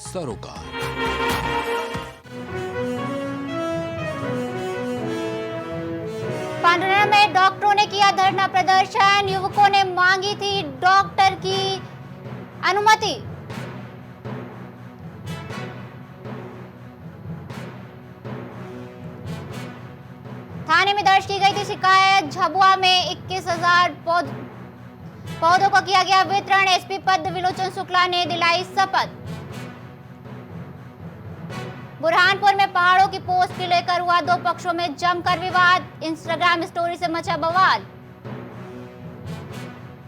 सरोकार। पांडुरंग में डॉक्टरों ने किया धरना प्रदर्शन। युवकों ने मांगी थी डॉक्टर की अनुमति। थाने में दर्ज की गई थी शिकायत। झाबुआ में 21,000 पौधों को किया गया वितरण। एसपी पद विलोचन शुक्ला ने दिलाई शपथ। बुरहानपुर में पहाड़ों की पोस्ट को लेकर हुआ दो पक्षों में जमकर विवाद। इंस्टाग्राम स्टोरी से मचा बवाल।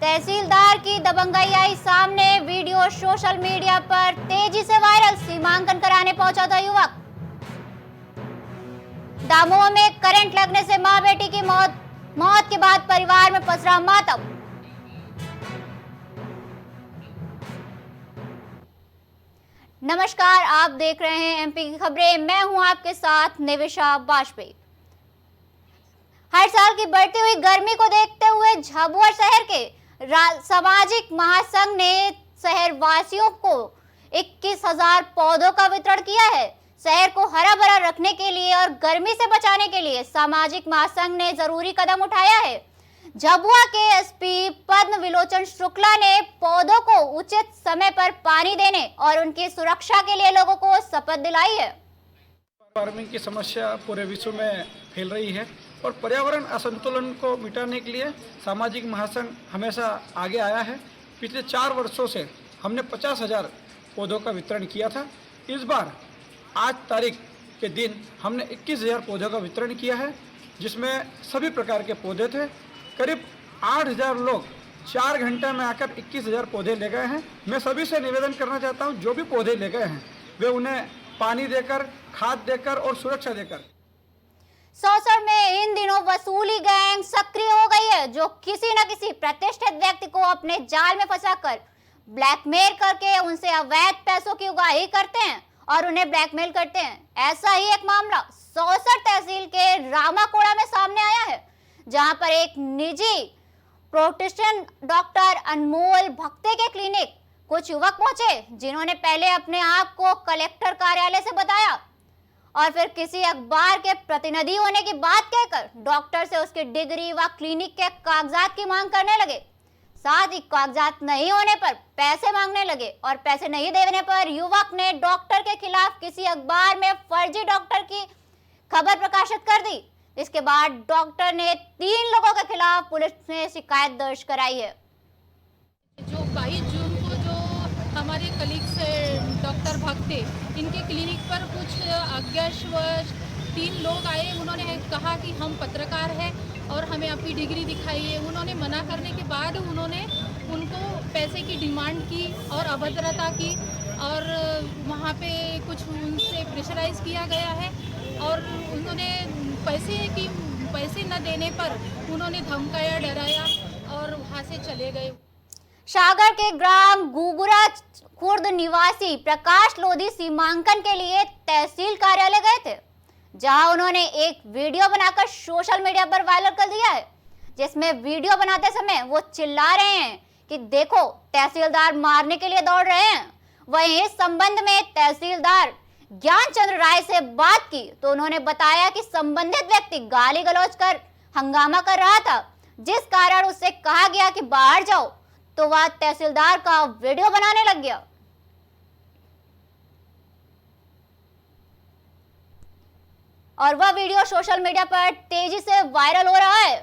तहसीलदार की दबंगई आई सामने। वीडियो सोशल मीडिया पर तेजी से वायरल। सीमांकन कराने पहुंचा था युवक। दामोह में करंट लगने से मां बेटी की मौत के बाद परिवार में पसरा मातम। नमस्कार, आप देख रहे हैं एमपी की खबरें। मैं हूं आपके साथ निविशा वाजपेयी। हर साल की बढ़ती हुई गर्मी को देखते हुए झाबुआ शहर के सामाजिक महासंघ ने शहर वासियों को 21,000 पौधों का वितरण किया है। शहर को हरा भरा रखने के लिए और गर्मी से बचाने के लिए सामाजिक महासंघ ने जरूरी कदम उठाया है। झाबुआ के एसपी पद्म विलोचन शुक्ला ने पौधों को उचित समय पर पानी देने और उनकी सुरक्षा के लिए लोगों को शपथ दिलाई है। वार्मिंग की समस्या पूरे विश्व में फैल रही है और पर्यावरण असंतुलन को मिटाने के लिए सामाजिक महासंघ हमेशा आगे आया है। पिछले 4 वर्षों से हमने 50,000 पौधों का वितरण किया था। इस बार आज तारीख के दिन हमने 21,000 पौधों का वितरण किया है, जिसमें सभी प्रकार के पौधे थे। करीब 8,000 लोग 4 घंटे में आकर 21,000 पौधे ले गए हैं। मैं सभी से निवेदन करना चाहता हूं, जो भी पौधे ले गए हैं वे उन्हें पानी देकर, खाद देकर और सुरक्षा देकर। सौसर में इन दिनों वसूली गैंग सक्रिय हो गई है, जो किसी न किसी प्रतिष्ठित व्यक्ति को अपने जाल में फंसाकर ब्लैकमेल करके उनसे अवैध पैसों की उगाही करते हैं और उन्हें ब्लैकमेल करते हैं। ऐसा ही एक मामला सौसर तहसील के रामाकोड़ा में सामने आया है, जहां पर एक निजी प्रोटेस्टेंट डॉक्टर अनमोल भक्ते के क्लिनिक कुछ युवक पहुंचे, जिन्होंने पहले अपने आप को कलेक्टर कार्यालय से बताया और फिर किसी अखबार के प्रतिनिधि होने की बात कहकर डॉक्टर से उसकी डिग्री व क्लिनिक के कागजात की मांग करने लगे। साथ ही कागजात नहीं होने पर पैसे मांगने लगे और पैसे नहीं देने पर युवक ने डॉक्टर के खिलाफ किसी अखबार में फर्जी डॉक्टर की खबर प्रकाशित कर दी। इसके बाद डॉक्टर ने 3 लोगों के खिलाफ पुलिस में शिकायत दर्ज कराई है। जो 22 जून को जो हमारे कलीग्स डॉक्टर भक्ते, इनके क्लिनिक पर कुछ अज्ञातवश 3 लोग आए। उन्होंने कहा कि हम पत्रकार हैं और हमें आपकी डिग्री दिखाइए। उन्होंने मना करने के बाद उन्होंने उनको पैसे की डिमांड की और अभद्रता की और वहाँ पे कुछ उनसे प्रेशराइज किया गया है और उन्होंने पैसे न देने पर उन्होंने धमकाया, डराया और वहाँ से चले गए। सागर के ग्राम गुगुरा खुर्द निवासी प्रकाश लोधी सीमांकन के लिए तहसील कार्यालय गए थे, जहां उन्होंने एक वीडियो बनाकर सोशल मीडिया पर वायरल कर दिया है, जिसमें वीडियो बनाते समय वो चिल्ला रहे हैं कि देखो तहसीलदार मारने के लिए दौड़ रहे हैं। वहीं इस संबंध में तहसीलदार ज्ञानचंद्र राय से बात की तो उन्होंने बताया कि संबंधित व्यक्ति गाली गलौज कर हंगामा कर रहा था, जिस कारण उससे कहा गया कि बाहर जाओ, तो वह तहसीलदार का वीडियो बनाने लग गया। और वह वीडियो सोशल मीडिया पर तेजी से वायरल हो रहा है।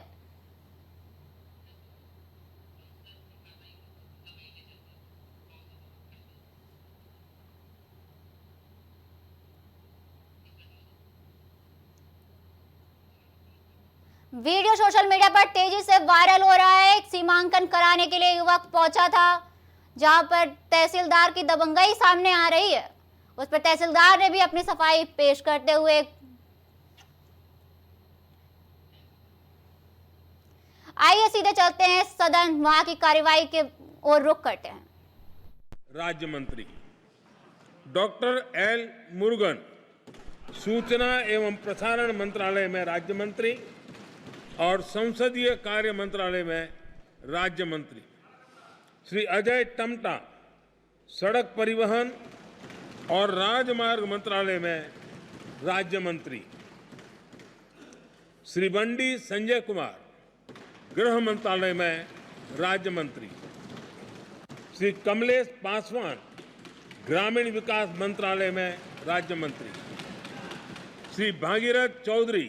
वीडियो सोशल मीडिया पर तेजी से वायरल हो रहा है। सीमांकन कराने के लिए युवक पहुंचा था, जहां पर तहसीलदार की दबंगई सामने आ रही है। उस पर तहसीलदार ने भी अपनी सफाई पेश करते हुए आइए सीधे चलते हैं सदन, वहां की कार्यवाही के ओर रुख करते हैं। राज्य मंत्री डॉक्टर एल मुरुगन, सूचना एवं प्रसारण मंत्रालय में राज्य मंत्री और संसदीय कार्य मंत्रालय में राज्य मंत्री, श्री अजय टम्टा, सड़क परिवहन और राजमार्ग मंत्रालय में राज्य मंत्री, श्री बंडी संजय कुमार गृह मंत्रालय में राज्य मंत्री, श्री कमलेश पासवान ग्रामीण विकास मंत्रालय में राज्य मंत्री, श्री भागीरथ चौधरी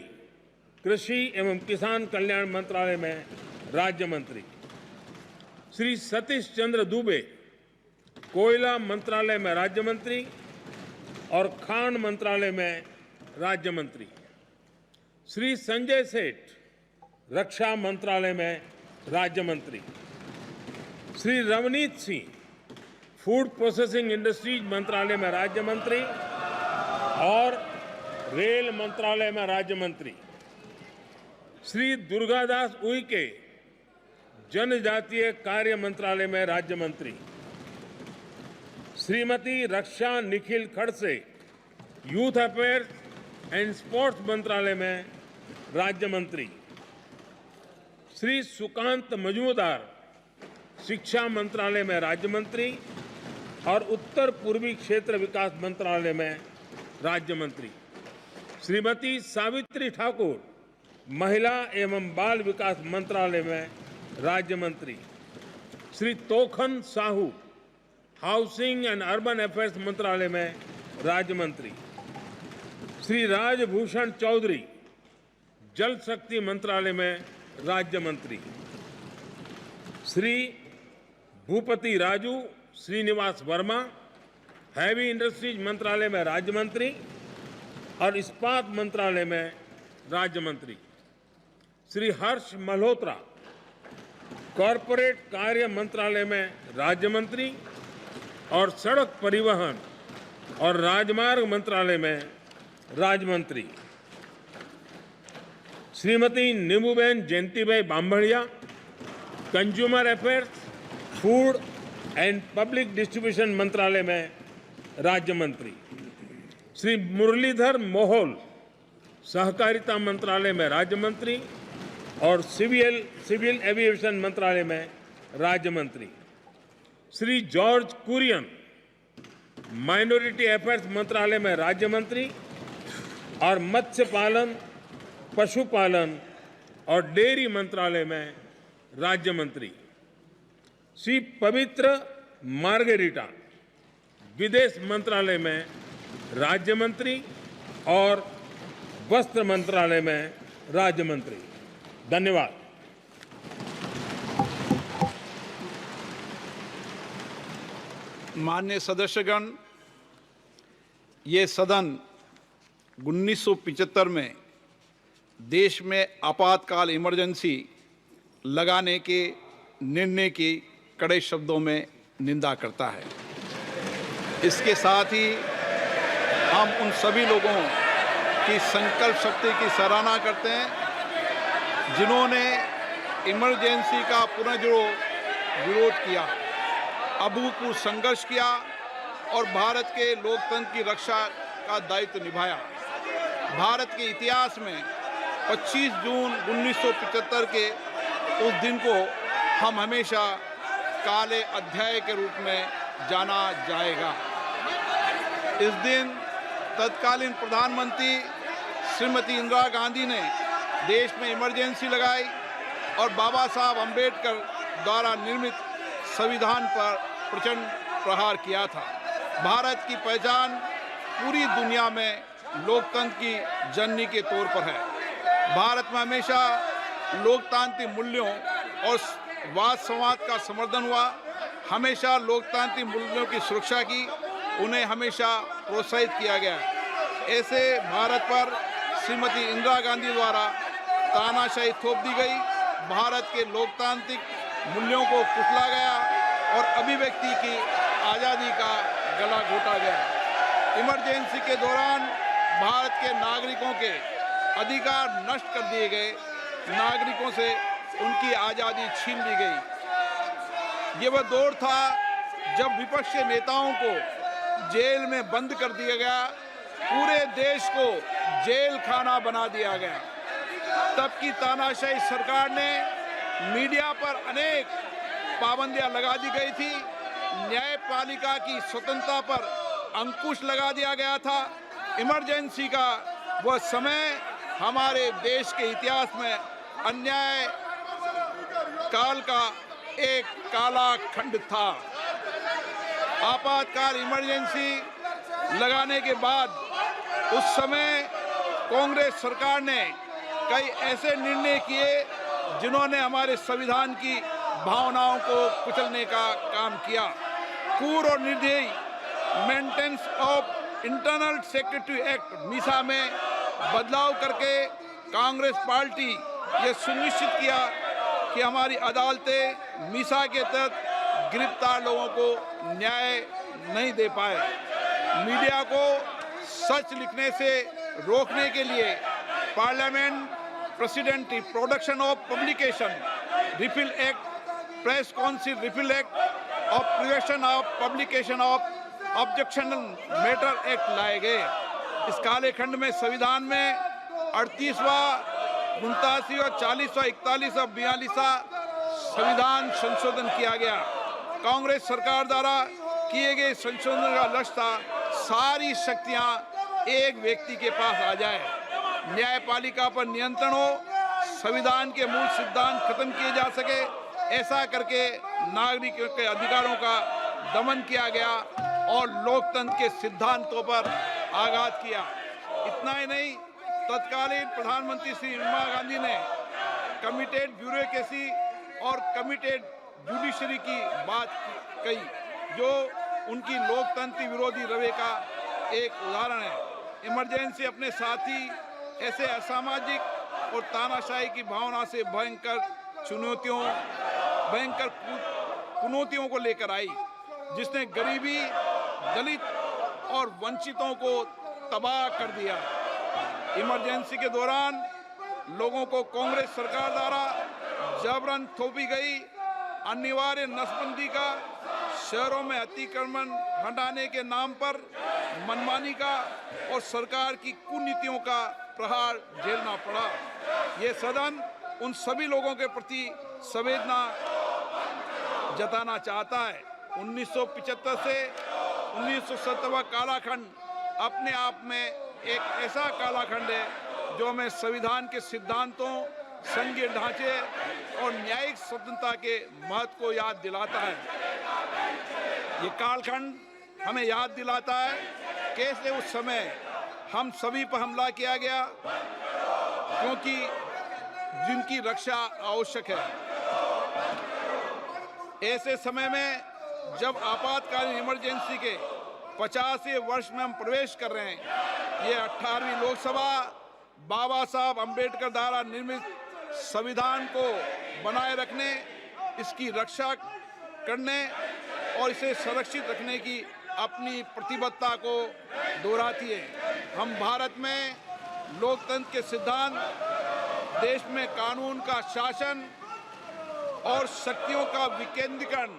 कृषि एवं किसान कल्याण मंत्रालय में राज्य मंत्री, श्री सतीश चंद्र दुबे कोयला मंत्रालय में राज्य मंत्री और खान मंत्रालय में राज्य मंत्री, श्री संजय सेठ रक्षा मंत्रालय में राज्य मंत्री, Shri Ravneet Singh food processing industries मंत्रालय में राज्य मंत्री और रेल मंत्रालय में राज्य मंत्री, श्री दुर्गादास उइके जनजातीय कार्य मंत्रालय में राज्य मंत्री, Shrimati Raksha Nikhil Khadse youth affairs and sports मंत्रालय में राज्य मंत्री, श्री सुकांत मजूमदार शिक्षा मंत्रालय में राज्य मंत्री और उत्तर पूर्वी क्षेत्र विकास मंत्रालय में राज्य मंत्री, श्रीमती सावित्री ठाकुर महिला एवं बाल विकास मंत्रालय में राज्य मंत्री, Shri Tokhan Sahu housing and urban affairs मंत्रालय में राज्य मंत्री, श्री राजभूषण चौधरी जल शक्ति मंत्रालय में राज्य मंत्री, श्री भूपति राजू श्रीनिवास वर्मा हैवी इंडस्ट्रीज मंत्रालय में राज्य मंत्री और इस्पात मंत्रालय में राज्य मंत्री, श्री हर्ष मल्होत्रा कॉरपोरेट कार्य मंत्रालय में राज्य मंत्री और सड़क परिवहन और राजमार्ग मंत्रालय में राज्य मंत्री, Shrimati Nimuben Jayantibhai Bambhania consumer affairs food and public distribution मंत्रालय में राज्य मंत्री, श्री मुरलीधर मोहोल सहकारिता मंत्रालय में राज्य मंत्री और सिविल एविएशन मंत्रालय में राज्य मंत्री, Shri George Kurian minority affairs मंत्रालय में राज्य मंत्री और मत्स्य पालन पशुपालन और डेयरी मंत्रालय में राज्य मंत्री, श्री पवित्र मार्गेरिटा विदेश मंत्रालय में राज्य मंत्री और वस्त्र मंत्रालय में राज्य मंत्री। धन्यवाद। माननीय सदस्यगण, ये सदन 1975 में देश में आपातकाल इमरजेंसी लगाने के निर्णय की कड़े शब्दों में निंदा करता है। इसके साथ ही हम उन सभी लोगों की संकल्प शक्ति की सराहना करते हैं जिन्होंने इमरजेंसी का पुनर्जोर विरोध किया, अभूतपूर्व संघर्ष किया और भारत के लोकतंत्र की रक्षा का दायित्व निभाया। भारत के इतिहास में 25 जून 1975 के उस दिन को हम हमेशा काले अध्याय के रूप में जाना जाएगा। इस दिन तत्कालीन प्रधानमंत्री श्रीमती इंदिरा गांधी ने देश में इमरजेंसी लगाई और बाबा साहब अम्बेडकर द्वारा निर्मित संविधान पर प्रचंड प्रहार किया था। भारत की पहचान पूरी दुनिया में लोकतंत्र की जननी के तौर पर है। भारत में हमेशा लोकतांत्रिक मूल्यों और वाद संवाद का समर्थन हुआ, हमेशा लोकतांत्रिक मूल्यों की सुरक्षा की, उन्हें हमेशा प्रोत्साहित किया गया। ऐसे भारत पर श्रीमती इंदिरा गांधी द्वारा तानाशाही थोप दी गई, भारत के लोकतांत्रिक मूल्यों को कुचला गया और अभिव्यक्ति की आज़ादी का गला घोटा गया। इमरजेंसी के दौरान भारत के नागरिकों के अधिकार नष्ट कर दिए गए, नागरिकों से उनकी आज़ादी छीन ली गई। ये वह दौर था जब विपक्ष के नेताओं को जेल में बंद कर दिया गया, पूरे देश को जेल खाना बना दिया गया। तब की तानाशाही सरकार ने मीडिया पर अनेक पाबंदियां लगा दी गई थी, न्यायपालिका की स्वतंत्रता पर अंकुश लगा दिया गया था। इमरजेंसी का वह समय हमारे देश के इतिहास में अन्याय काल का एक काला खंड था। आपातकाल इमरजेंसी लगाने के बाद उस समय कांग्रेस सरकार ने कई ऐसे निर्णय किए जिन्होंने हमारे संविधान की भावनाओं को कुचलने का काम किया। क्रूर और निर्दयी maintenance of internal secretary act Misa में बदलाव करके कांग्रेस पार्टी ये सुनिश्चित किया कि हमारी अदालतें मीसा के तहत गिरफ्तार लोगों को न्याय नहीं दे पाए। मीडिया को सच लिखने से रोकने के लिए parliament president production of publication refill act, press council refill act और prevention of publication of objectional matter act लाए गए। इस काले खंड में संविधान में 38वां, 89वां, 40वां, 41वां, 42वां संविधान संशोधन किया गया। कांग्रेस सरकार द्वारा किए गए संशोधन का लक्ष्य था सारी शक्तियां एक व्यक्ति के पास आ जाए, न्यायपालिका पर नियंत्रण हो, संविधान के मूल सिद्धांत खत्म किए जा सके। ऐसा करके नागरिकों के अधिकारों का दमन किया गया और लोकतंत्र के सिद्धांतों पर आघात किया। इतना ही नहीं, तत्कालीन प्रधानमंत्री श्री इंदिरा गांधी ने कमिटेड ब्यूरोक्रेसी और कमिटेड जुडिशरी की बात कही, जो उनकी लोकतंत्र विरोधी रवैये का एक उदाहरण है। इमरजेंसी अपने साथ ही ऐसे असामाजिक और तानाशाही की भावना से भयंकर चुनौतियों को लेकर आई, जिसने गरीबी, दलित और वंचितों को तबाह कर दिया। इमरजेंसी के दौरान लोगों को कांग्रेस सरकार द्वारा जबरन थोपी गई अनिवार्य नसबंदी का, शहरों में अतिक्रमण हटाने के नाम पर मनमानी का और सरकार की कुनीतियों का प्रहार झेलना पड़ा। ये सदन उन सभी लोगों के प्रति संवेदना जताना चाहता है। 1975 से 1970 कालाखंड अपने आप में एक ऐसा कालाखंड है जो हमें संविधान के सिद्धांतों, संघीय ढांचे और न्यायिक स्वतंत्रता के महत्व को याद दिलाता है। ये कालखंड हमें याद दिलाता है कैसे उस समय हम सभी पर हमला किया गया, क्योंकि जिनकी रक्षा आवश्यक है। ऐसे समय में जब आपातकालीन इमरजेंसी के 50वें वर्ष में हम प्रवेश कर रहे हैं, ये 18वीं लोकसभा बाबा साहब अंबेडकर द्वारा निर्मित संविधान को बनाए रखने, इसकी रक्षा करने और इसे संरक्षित रखने की अपनी प्रतिबद्धता को दोहराती है। हम भारत में लोकतंत्र के सिद्धांत, देश में कानून का शासन और शक्तियों का विकेंद्रीकरण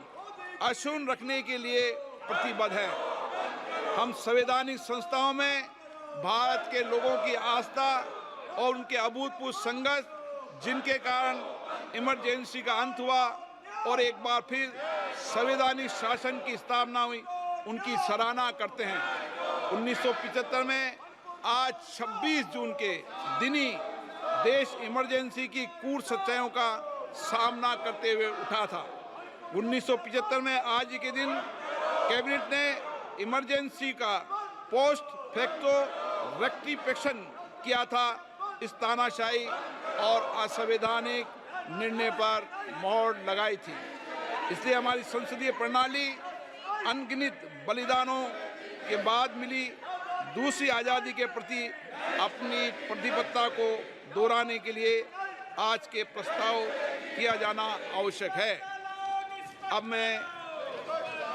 अक्षुण्ण रखने के लिए प्रतिबद्ध हैं। हम संवैधानिक संस्थाओं में भारत के लोगों की आस्था और उनके अभूतपूर्व संघर्ष, जिनके कारण इमरजेंसी का अंत हुआ और एक बार फिर संवैधानिक शासन की स्थापना हुई, उनकी सराहना करते हैं। 1975 में आज 26 जून के दिन ही देश इमरजेंसी की क्रूर सच्चाइयों का सामना करते हुए उठा था। 1975 में आज के दिन कैबिनेट ने इमरजेंसी का पोस्ट फैक्टो रेक्टिफिकेशन किया था। इस तानाशाही और असंवैधानिक निर्णय पर मोहर लगाई थी। इसलिए हमारी संसदीय प्रणाली अनगिनत बलिदानों के बाद मिली दूसरी आज़ादी के प्रति अपनी प्रतिबद्धता को दोहराने के लिए आज के प्रस्ताव किया जाना आवश्यक है। अब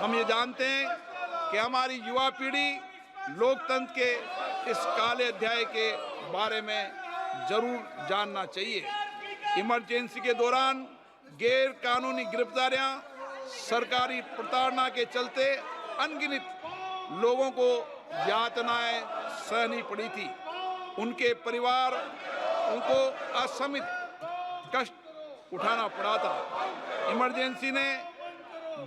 हम ये जानते हैं कि हमारी युवा पीढ़ी लोकतंत्र के इस काले अध्याय के बारे में जरूर जानना चाहिए। इमरजेंसी के दौरान गैर कानूनी गिरफ्तारियां, सरकारी प्रताड़ना के चलते अनगिनत लोगों को यातनाएं सहनी पड़ी थी। उनके परिवार उनको असमित कष्ट उठाना पड़ा था। इमरजेंसी ने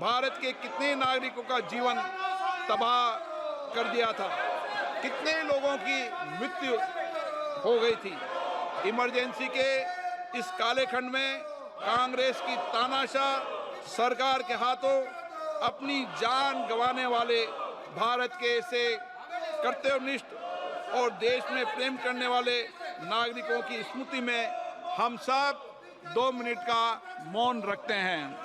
भारत के कितने नागरिकों का जीवन तबाह कर दिया था। कितने लोगों की मृत्यु हो गई थी। इमरजेंसी के इस काले खंड में कांग्रेस की तानाशाह सरकार के हाथों अपनी जान गंवाने वाले भारत के ऐसे कर्तव्यनिष्ठ और देश में प्रेम करने वाले नागरिकों की स्मृति में हम सब 2 मिनट का मौन रखते हैं।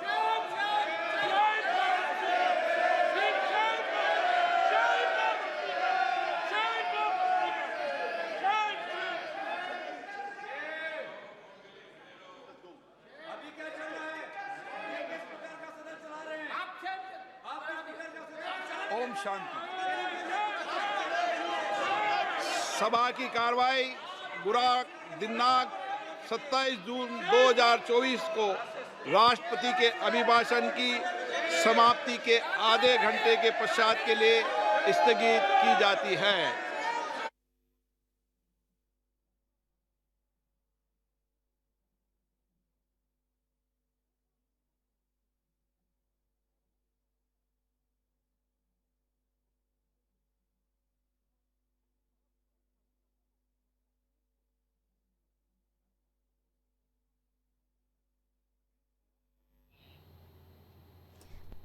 ओम शांति। सभा की कार्रवाई दिनांक 27 जून 2024 को राष्ट्रपति के अभिभाषण की समाप्ति के आधे घंटे के पश्चात के लिए स्थगित की जाती है।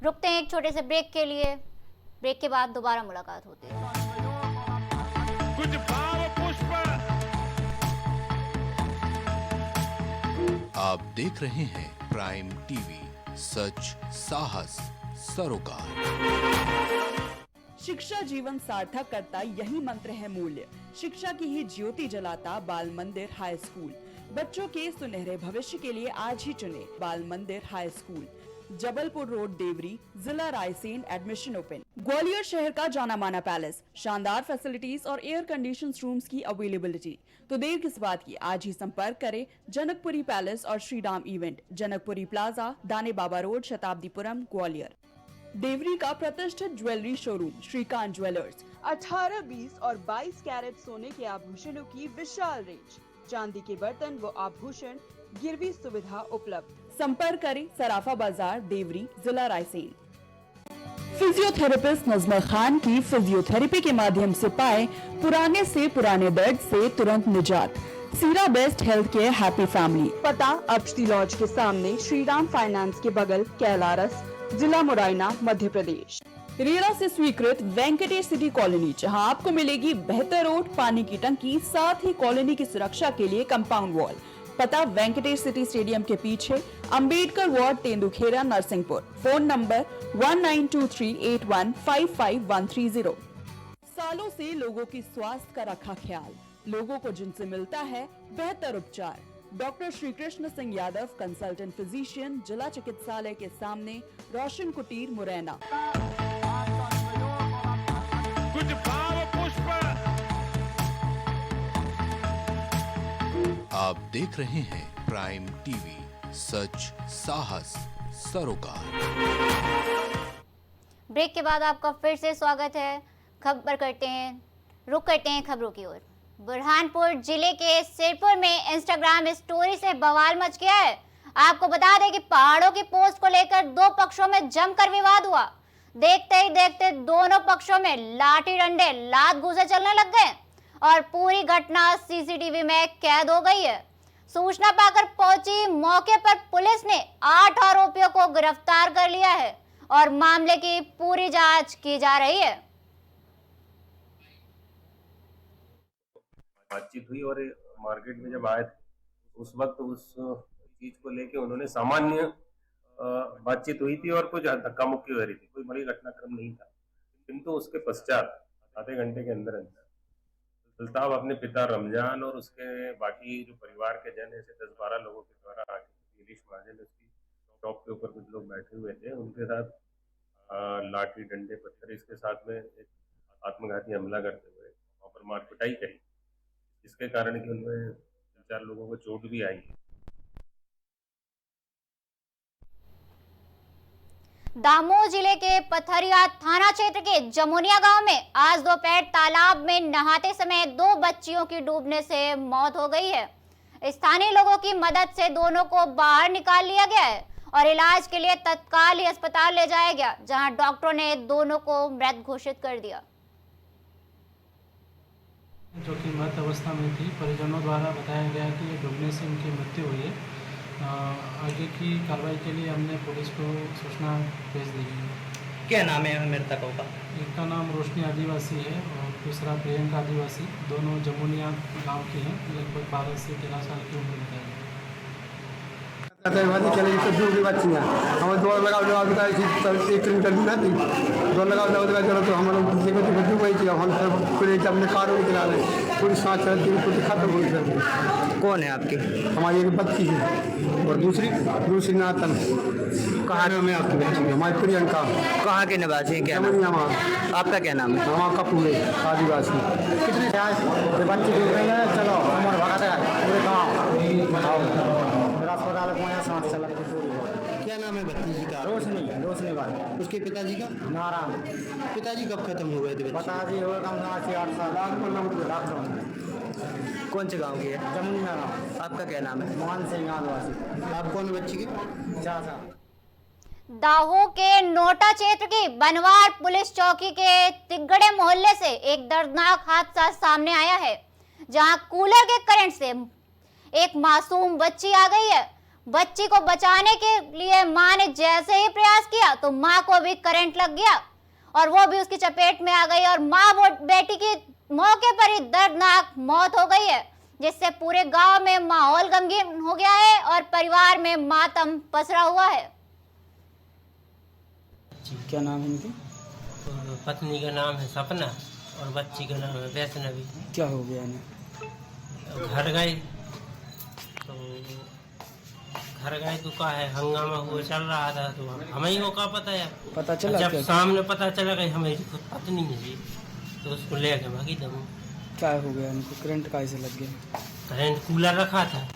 रुकते हैं एक छोटे से ब्रेक के लिए। ब्रेक के बाद दोबारा मुलाकात होती है। कुछ भाव पुष्प। आप देख रहे हैं प्राइम टीवी, सच साहस सरोकार। शिक्षा जीवन सार्थक करता यही मंत्र है मूल्य। शिक्षा की ही ज्योति जलाता बाल मंदिर हाई स्कूल। बच्चों के सुनहरे भविष्य के लिए आज ही चुने Bal Mandir high school, Jabalpur road, Deori, जिला रायसेन। Admission open. ग्वालियर शहर का जाना माना पैलेस, शानदार फैसिलिटीज और एयर कंडीशन रूम्स की अवेलेबिलिटी। तो देर किस बात की, आज ही संपर्क करें जनकपुरी पैलेस और श्रीराम इवेंट, जनकपुरी प्लाजा, दाने बाबा रोड, शताब्दीपुरम, ग्वालियर। देवरी का प्रतिष्ठित ज्वेलरी शोरूम श्रीकांत ज्वेलर्स, 18, 20 और 22 कैरेट सोने के आभूषणों की विशाल रेंज, चांदी के बर्तन व आभूषण, गिरवी सुविधा उपलब्ध। संपर्क करें सराफा बाजार, देवरी, जिला रायसेन। फिजियोथेरेपिस्ट नजमा खान की फिजियोथेरेपी के माध्यम से पाए पुराने से पुराने दर्द से तुरंत निजात। सीरा best health care happy family. पता अक्षती लॉज के सामने, श्रीराम फाइनेंस के बगल, कैलारस, जिला मुरैना, मध्य प्रदेश। रेरा से स्वीकृत वेंकटेश सिटी कॉलोनी, जहां आपको मिलेगी बेहतर रोड, पानी की टंकी, साथ ही कॉलोनी की सुरक्षा के लिए कंपाउंड वॉल। पता वेंकटेश सिटी स्टेडियम के पीछे, Ambedkar ward, Tendukheda, Narsinghpur. Phone number 192381553130। सालों से लोगों की स्वास्थ्य का रखा ख्याल, लोगों को जिनसे मिलता है बेहतर उपचार। Doctor Shri Krishna Singh Yadav, consultant physician, जिला चिकित्सालय के सामने, रोशन कुटीर, मुरैना। कुछ भाव पुष्प। आप देख रहे हैं प्राइम टीवी, सच साहस सरोकार। ब्रेक के बाद आपका फिर से स्वागत है। रुक करते हैं खबरों की ओर। बुरहानपुर जिले के सिरपुर में इंस्टाग्राम स्टोरी से बवाल मच गया है। आपको बता दें कि पहाड़ों की पोस्ट को लेकर 2 पक्षों में जमकर विवाद हुआ। देखते ही देखते दोनों पक्षों में लाठी डंडे, लात घूंसे चलने लग गए और पूरी घटना सीसीटीवी में कैद हो गई है। सूचना पाकर पहुंची मौके पर पुलिस ने 8 आरोपियों को गिरफ्तार कर लिया है और मामले की पूरी जांच की जा रही है। बातचीत हुई और मार्केट में जब आए उस वक्त उस चीज को लेके उन्होंने सामान्य बातचीत हुई थी और कुछ धक्का मुक्की हो रही थी। कोई बड़ी घटनाक्रम नहीं था, किंतु उसके पश्चात आधे घंटे के अंदर अंदर सुल्तान अपने पिता रमजान और उसके बाकी जो परिवार के जन ऐसे 10-12 लोगों के द्वारा आके इलिश महाजन उसकी शॉप के ऊपर कुछ लोग बैठे हुए थे, उनके साथ लाठी डंडे पत्थर इसके साथ में एक आत्मघाती हमला करते हुए वहाँ पर मार पिटाई करी, जिसके कारण कि उनमें 4 लोगों को चोट भी आई। दामोह जिले के पथरिया थाना क्षेत्र के जमुनिया गांव में आज दोपहर तालाब में नहाते समय 2 बच्चियों की डूबने से मौत हो गई है। स्थानीय लोगों की मदद से दोनों को बाहर निकाल लिया गया है और इलाज के लिए तत्काल ही अस्पताल ले जाया गया, जहां डॉक्टरों ने दोनों को मृत घोषित कर दिया। जो कि मृत अवस्था में थी। परिजनों द्वारा बताया गया कि ये डूबने से इनकी मृत्यु हुई है। आगे की कार्रवाई के लिए हमने पुलिस को सूचना भेज दी है। क्या नाम है मृतकों का? एक का नाम रोशनी आदिवासी है और दूसरा प्रियंका आदिवासी, दोनों जमुनिया गांव की हैं, लगभग 12 से 13 साल की उम्र बताई है। बच्चियाँ हमें दौड़ लगा एक किलोमीटर दूर आती दौड़ लगा चलो तो हम लोग बच्चों को ही थी। हम फिर अपने कार निकला रहे पूरी सांस चलती कुछ खत्म हो गई। कौन है आपकी? हमारी एक बच्ची है और दूसरी नातन। कहाँ में आपकी बच्ची? हमारी प्रियंका। कहाँ के निवासी हैं? क्या नाम? आपका क्या नाम है? हमारा कपूर आदिवासी। कितनी बच्ची चलो हमारे भगा पूरे गाँव अस्पताल को यहाँ सांस चला। क्या नाम है बच्ची जी का? रोशनी वाला। उसके पिताजी का? नारायण। पिताजी कब खत्म हुए थे? पिताजी हुए कम से 8 साल। कौन से गांव की है? जमुनिया गाँव। आपका क्या नाम है? मोहन सिंह आदिवासी। आप कौन बच्ची की? 4 साल। दाहो के नोटा क्षेत्र की बनवार पुलिस चौकी के तिगड़े मोहल्ले से एक दर्दनाक हादसा सामने आया है, जहां कूलर के करंट से एक मासूम बच्ची आ गई है। बच्ची को बचाने के लिए मां ने जैसे ही प्रयास किया तो मां को भी करंट लग गया और वो भी उसकी चपेट में आ गई और मां बेटी की मौके पर ही दर्दनाक मौत हो गई है, जिससे पूरे गांव में माहौल गमगीन हो गया है और परिवार में मातम पसरा हुआ है। क्या नाम है इनके? पत्नी का नाम है सपना और बच्ची का नाम है वैष्णवी। क्या हो गया इन्हें? घर गए तो का है हंगामा हुआ चल रहा था तो हमें को का पता चला? जब सामने पता चला कि हमें खुद पत्नी है जी तो उसको ले के भागी दम। क्या हो गया इनको? करंट कैसे लग गया? करंट कूलर रखा था।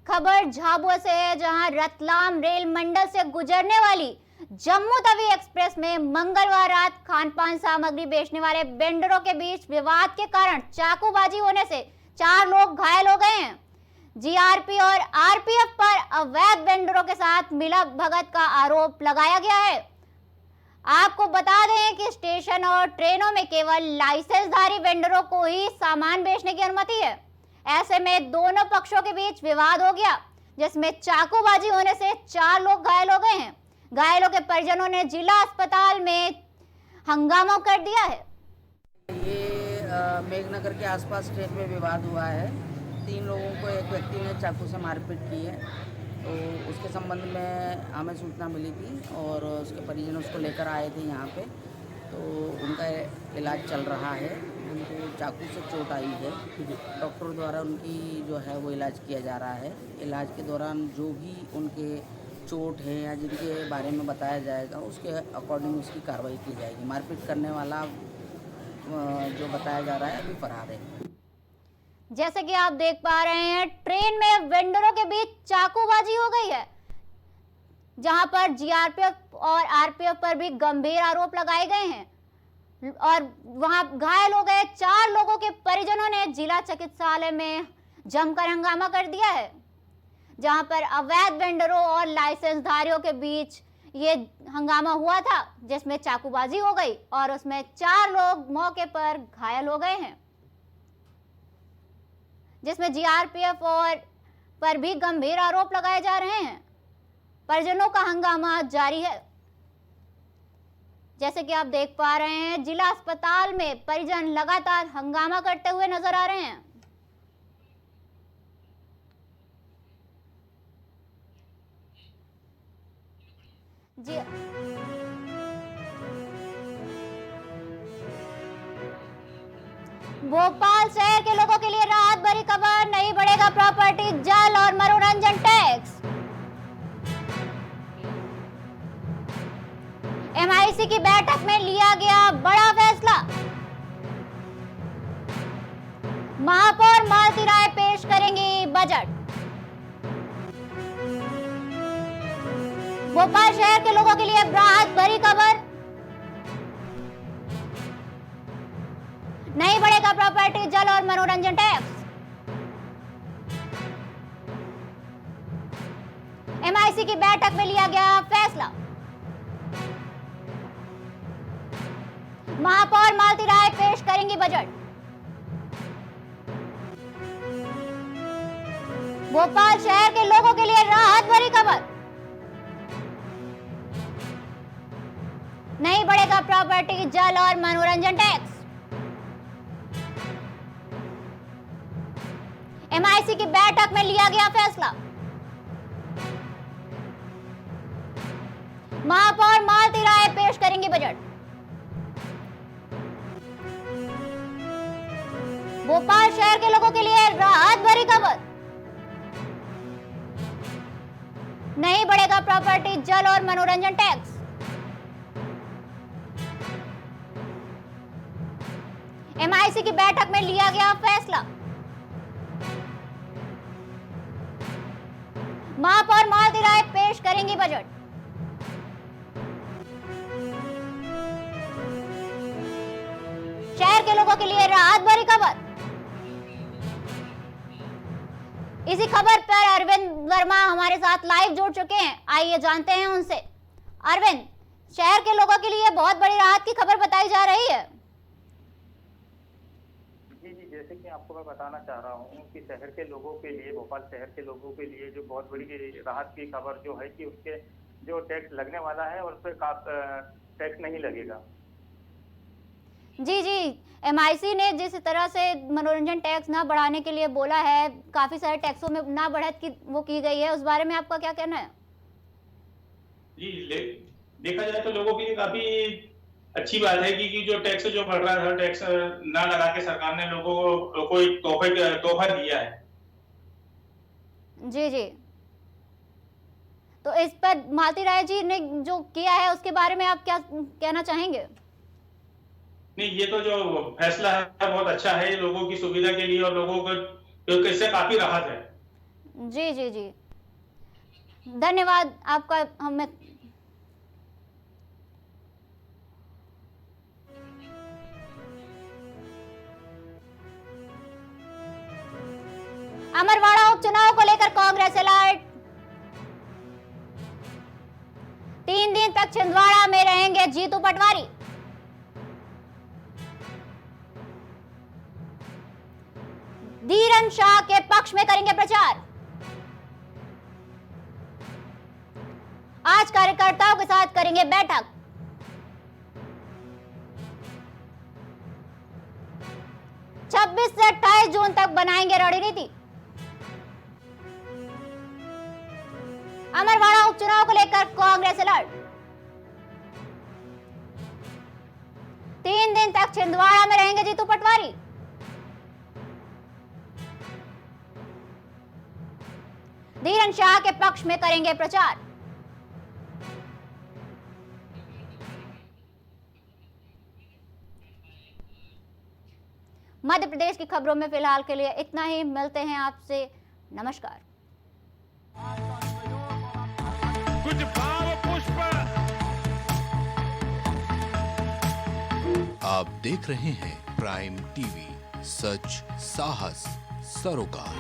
खबर झाबुआ से है, जहां रतलाम रेल मंडल से गुजरने वाली जम्मू तवी एक्सप्रेस में मंगलवार रात खान पान सामग्री बेचने वाले वेंडरों के बीच विवाद के कारण चाकूबाजी होने से 4 लोग घायल हो गए हैं। जीआरपी और आरपीएफ पर अवैध वेंडरों के साथ मिला भगत का आरोप लगाया गया है। आपको बता दें कि स्टेशन और ट्रेनों में केवल लाइसेंसधारी वेंडरों को ही सामान बेचने की अनुमति है। ऐसे में दोनों पक्षों के बीच विवाद हो गया, जिसमें चाकूबाजी होने से 4 लोग घायल हो गए हैं। घायलों के परिजनों ने जिला अस्पताल में हंगामा कर दिया है। ये मेघनगर के आसपास ट्रेन में विवाद हुआ है। 3 लोगों को एक व्यक्ति ने चाकू से मारपीट की है, तो उसके संबंध में हमें सूचना मिली थी और उसके परिजन उसको लेकर आए थे यहाँ पे, तो उनका इलाज चल रहा है। उनको चाकू से चोट आई है, डॉक्टर द्वारा उनकी जो है वो इलाज किया जा रहा है। इलाज के दौरान जो भी उनके चोट है या जिनके बारे में बताया जाएगा उसके अकॉर्डिंग उसकी कार्रवाई की जाएगी। मारपीट करने वाला जो बताया जा रहा है अभी फरार है। जैसे कि आप देख पा रहे हैं, ट्रेन में वेंडरों के बीच चाकूबाजी हो गई है, जहां पर जीआरपीएफ और आरपीएफ पर भी गंभीर आरोप लगाए गए हैं और वहां घायल हो गए 4 लोगों के परिजनों ने जिला चिकित्सालय में जमकर हंगामा कर दिया है, जहां पर अवैध वेंडरों और लाइसेंसधारियों के बीच ये हंगामा हुआ था, जिसमें चाकूबाजी हो गई और उसमें 4 लोग मौके पर घायल हो गए हैं, जिसमें जीआरपीएफ और पर भी गंभीर आरोप लगाए जा रहे हैं। परिजनों का हंगामा जारी है। जैसे कि आप देख पा रहे हैं, जिला अस्पताल में परिजन लगातार हंगामा करते हुए नजर आ रहे हैं। जी भोपाल शहर के लोगों के लिए राहत भरी खबर, नहीं बढ़ेगा प्रॉपर्टी, जल और मनोरंजन टैक्स। एमआईसी की बैठक में लिया गया बड़ा फैसला। महापौर मालती राय पेश करेंगी बजट। भोपाल शहर के लोगों के लिए राहत भरी खबर, नहीं बढ़ेगा प्रॉपर्टी, जल और मनोरंजन टैक्स। एमआईसी की बैठक में लिया गया फैसला। महापौर मालती राय पेश करेंगी बजट। भोपाल शहर के लोगों के लिए राहत भरी खबर, नहीं बढ़ेगा प्रॉपर्टी, जल और मनोरंजन टैक्स। एमआईसी की बैठक में लिया गया फैसला। महापौर मालती राय पेश करेंगी बजट। भोपाल शहर के लोगों के लिए राहत भरी खबर, नहीं बढ़ेगा प्रॉपर्टी, जल और मनोरंजन टैक्स। एमआईसी की बैठक में लिया गया फैसला। महापौर मालती राय पेश करेंगी बजट। शहर के लोगों के लिए राहत भरी खबर। इसी खबर पर अरविंद वर्मा हमारे साथ लाइव जुड़ चुके हैं, आइए जानते हैं उनसे। अरविंद, शहर के लोगों के लिए बहुत बड़ी राहत की खबर बताई जा रही है। जी, जैसे कि आपको मैं बताना चाह रहा हूँ कि शहर के लोगों के लिए, भोपाल शहर के लोगों के लिए जो बहुत बड़ी राहत की खबर जो है कि उसके जो टैक्स लगने वाला है और उस पर टैक्स नहीं लगेगा। जी, एमआईसी ने जिस तरह से मनोरंजन टैक्स ना बढ़ाने के लिए बोला है, काफी सारे टैक्सों में ना बढ़त की वो की गई है, उस बारे में आपका क्या कहना है? जी, देखा जाए तो लोगों के लिए काफी अच्छी बात है कि जो टैक्स जो बढ़ रहा था, टैक्स ना लगा के सरकार ने लोगों को एक तोहफा दिया है। जी, तो इस पर मालती राय जी ने जो किया है उसके बारे में आप क्या कहना चाहेंगे? नहीं, ये तो जो फैसला है बहुत अच्छा है, लोगों की सुविधा के लिए और लोगों को इससे काफी राहत है। जी, धन्यवाद आपका। हमें अमरवाड़ा उपचुनाव को लेकर कांग्रेस अलर्ट। 3 दिन तक छिंदवाड़ा में रहेंगे जीतू पटवारी। धीरन शाह के पक्ष में करेंगे प्रचार। आज कार्यकर्ताओं के साथ करेंगे बैठक। छब्बीस से 28 जून तक बनाएंगे रणनीति। अमरवाड़ा उपचुनाव को लेकर कांग्रेस अलर्ट। 3 दिन तक छिंदवाड़ा में रहेंगे जीतू पटवारी। धीरन शाह के पक्ष में करेंगे प्रचार। मध्य प्रदेश की खबरों में फिलहाल के लिए इतना ही। मिलते हैं आपसे, नमस्कार। कुछ भाव पुष्प। आप देख रहे हैं प्राइम टीवी, सच साहस सरोकार।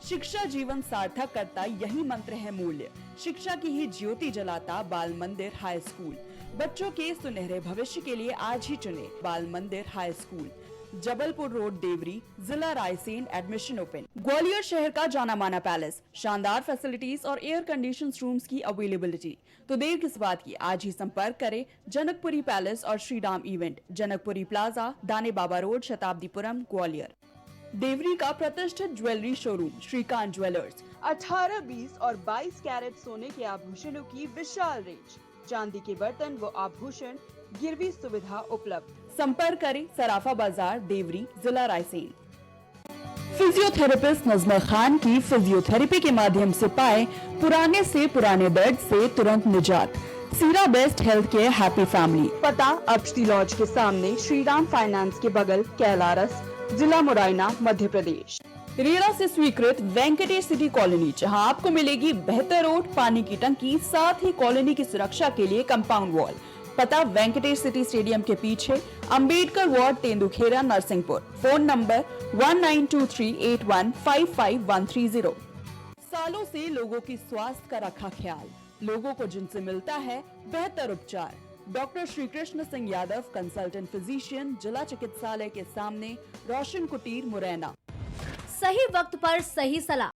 शिक्षा जीवन सार्थक करता यही मंत्र है मूल्य। शिक्षा की ही ज्योति जलाता बाल मंदिर हाई स्कूल। बच्चों के सुनहरे भविष्य के लिए आज ही चुने Bal Mandir high school. Jabalpur road, Deori, जिला रायसेन। Admission open. ग्वालियर शहर का जाना माना पैलेस, शानदार फैसिलिटीज और एयर कंडीशन रूम्स की अवेलेबिलिटी। तो देर किस बात की, आज ही संपर्क करें जनकपुरी पैलेस और श्रीराम इवेंट, जनकपुरी प्लाजा, दाने बाबा रोड, शताब्दीपुरम, ग्वालियर। देवरी का प्रतिष्ठित ज्वेलरी शोरूम श्रीकांत ज्वेलर्स। 18, 20 और 22 कैरेट सोने के आभूषणों की विशाल रेंज, चांदी के बर्तन व आभूषण, गिरवी सुविधा उपलब्ध। संपर्क करें सराफा बाजार, देवरी, जिला रायसेन। फिजियोथेरेपिस्ट नजमा खान की फिजियोथेरेपी के माध्यम से पाए पुराने से पुराने दर्द से तुरंत निजात। सीरा best health care happy family. पता अक्षती लॉज के सामने, श्रीराम फाइनेंस के बगल, कैलारस, जिला मुरैना, मध्य प्रदेश। रेरा से स्वीकृत वेंकटेश सिटी कॉलोनी, जहां आपको मिलेगी बेहतर रोड, पानी की टंकी, साथ ही कॉलोनी की सुरक्षा के लिए कंपाउंड वॉल। पता वेंकटेश सिटी स्टेडियम के पीछे, Ambedkar ward, Tendukheda, Narsinghpur. Phone number 192381553130। सालों से लोगों की स्वास्थ्य का रखा ख्याल, लोगों को जिनसे मिलता है बेहतर उपचार। Doctor Shri Krishna Singh Yadav, consultant physician, जिला चिकित्सालय के सामने, रोशन कुटीर, मुरैना। सही वक्त पर सही सलाह।